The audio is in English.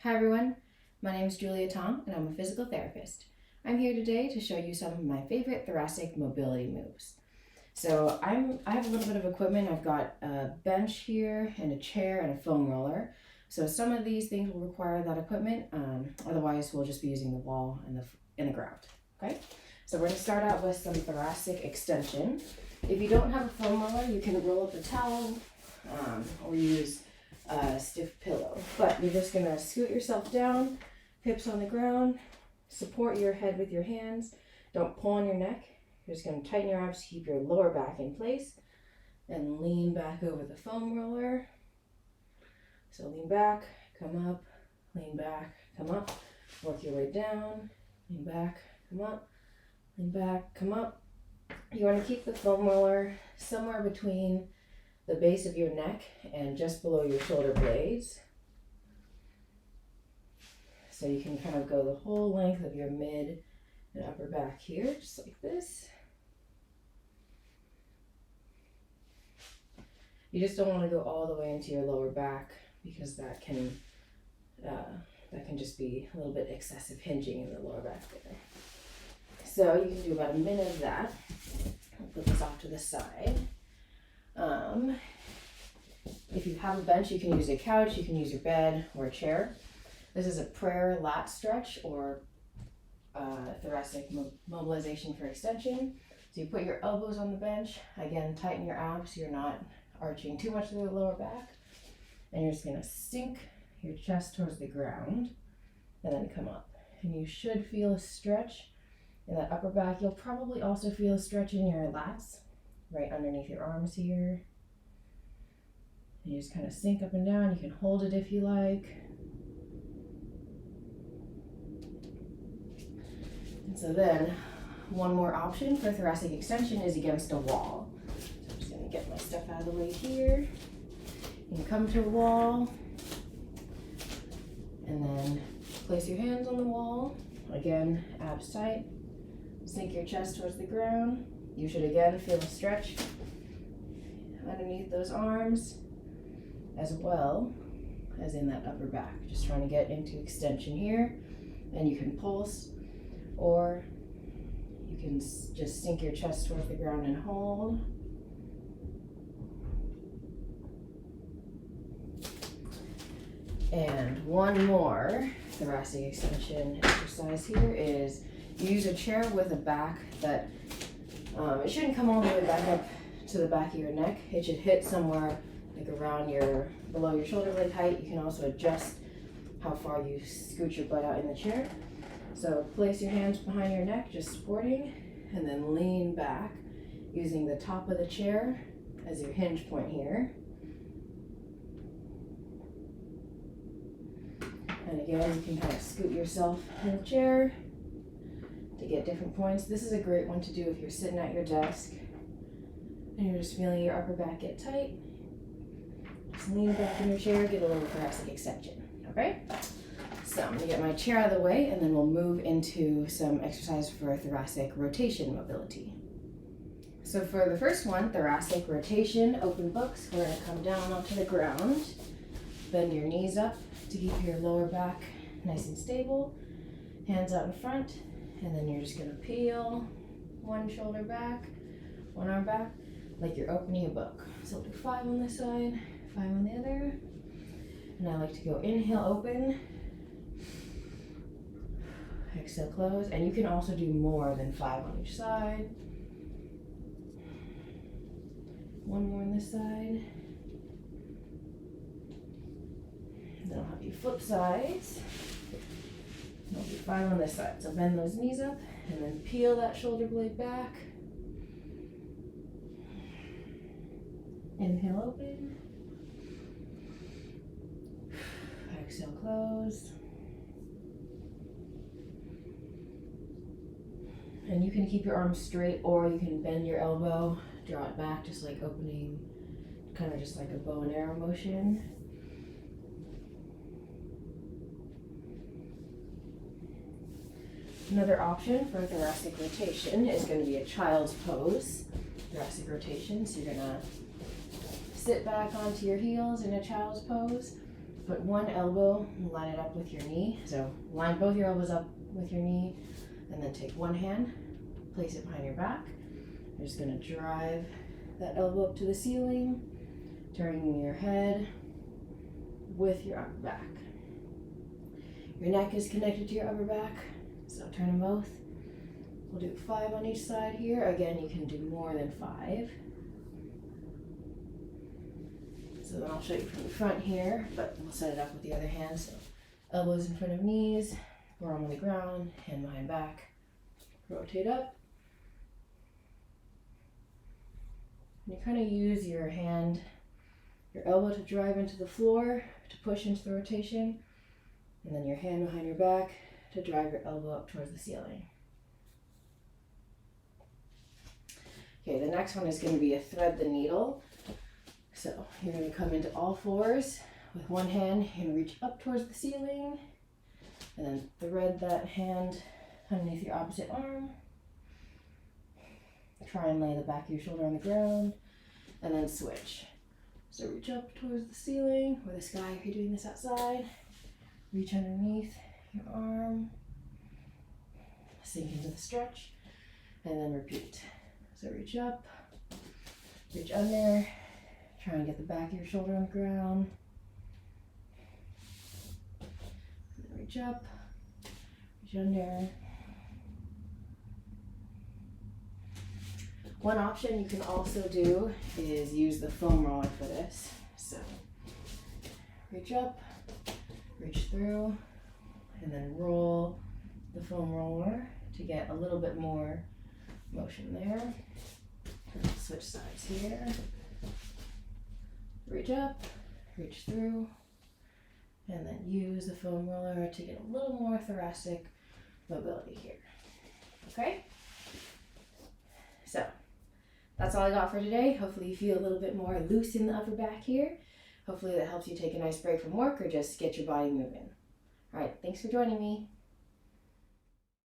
Hi everyone, my name is Julia Tang and I'm a physical therapist. I'm here today to show you some of my favorite thoracic mobility moves. So I have a little bit of equipment. I've got a bench here and a chair and a foam roller. So some of these things will require that equipment, otherwise we'll just be using the wall and the ground. Okay, so we're going to start out with some thoracic extension. If you don't have a foam roller, you can roll up a towel or use a stiff pillow, but you're just going to scoot yourself down, hips on the ground, support your head with your hands, don't pull on your neck. You're just going to tighten your arms to keep your lower back in place and lean back over the foam roller. So lean back, come up, lean back, come up, work your way down, lean back, come up, lean back, come up. You want to keep the foam roller somewhere between the base of your neck and just below your shoulder blades. So you can kind of go the whole length of your mid and upper back here, just like this. You just don't want to go all the way into your lower back because that can just be a little bit excessive hinging in the lower back there. So you can do about a minute of that. I'll put this off to the side. If you have a bench, you can use a couch, you can use your bed or a chair. This is a prayer lat stretch or thoracic mobilization for extension. So you put your elbows on the bench, again tighten your abs so you're not arching too much to the lower back, and you're just going to sink your chest towards the ground and then come up. And you should feel a stretch in that upper back. You'll probably also feel a stretch in your lats right underneath your arms here. And you just kind of sink up and down. You can hold it if you like. And so then one more option for thoracic extension is against a wall. So I'm just going to get my stuff out of the way here. You can come to a wall and then place your hands on the wall. Again, abs tight. Sink your chest towards the ground. You should again feel a stretch underneath those arms as well as in that upper back. Just trying to get into extension here. And you can pulse, or you can just sink your chest towards the ground and hold. And one more thoracic extension exercise here is use a chair with a back that it shouldn't come all the way back up to the back of your neck. It should hit somewhere like around below your shoulder blade height. You can also adjust how far you scoot your butt out in the chair. So place your hands behind your neck, just supporting, and then lean back using the top of the chair as your hinge point here. And again, you can kind of scoot yourself in the chair to get different points. This is a great one to do if you're sitting at your desk and you're just feeling your upper back get tight. Just lean back in your chair, get a little thoracic extension, okay? So I'm gonna get my chair out of the way and then we'll move into some exercise for thoracic rotation mobility. So for the first one, thoracic rotation, open books, we're gonna come down onto the ground, bend your knees up to keep your lower back nice and stable, hands out in front, and then you're just gonna peel one shoulder back, one arm back, like you're opening a book. So we'll do 5 on this side, 5 on the other. And I like to go inhale, open, exhale, close. And you can also do more than 5 on each side. One more on this side. Then I'll have you flip sides. I'll do 5 on this side. So bend those knees up and then peel that shoulder blade back. Inhale, open. Exhale, close. And you can keep your arms straight, or you can bend your elbow, draw it back, just like opening, kind of just like a bow and arrow motion. Another option for thoracic rotation is going to be a child's pose, thoracic rotation. So you're going to sit back onto your heels in a child's pose, put one elbow and line it up with your knee. So line both your elbows up with your knee, and then take one hand, place it behind your back. You're just going to drive that elbow up to the ceiling, turning your head with your upper back. Your neck is connected to your upper back, so turn them both. We'll do 5 on each side here. Again, you can do more than 5. So then I'll show you from the front here, but we'll set it up with the other hand. So elbows in front of knees, forearm on the ground, hand behind back. Rotate up. And you kind of use your hand, your elbow to drive into the floor, to push into the rotation, and then your hand behind your back to drive your elbow up towards the ceiling. Okay, the next one is going to be a thread the needle. So you're going to come into all fours with one hand and reach up towards the ceiling, and then thread that hand underneath your opposite arm. Try and lay the back of your shoulder on the ground, and then switch. So reach up towards the ceiling or the sky if you're doing this outside. Reach underneath your arm, sink into the stretch, and then repeat. So reach up, reach under, try and get the back of your shoulder on the ground. And then reach up, reach under. One option you can also do is use the foam roller for this. So reach up, reach through, and then roll the foam roller to get a little bit more motion there. Switch sides here. Reach up, reach through, and then use the foam roller to get a little more thoracic mobility here. Okay? So that's all I got for today. Hopefully you feel a little bit more loose in the upper back here. Hopefully that helps you take a nice break from work or just get your body moving. All right, thanks for joining me.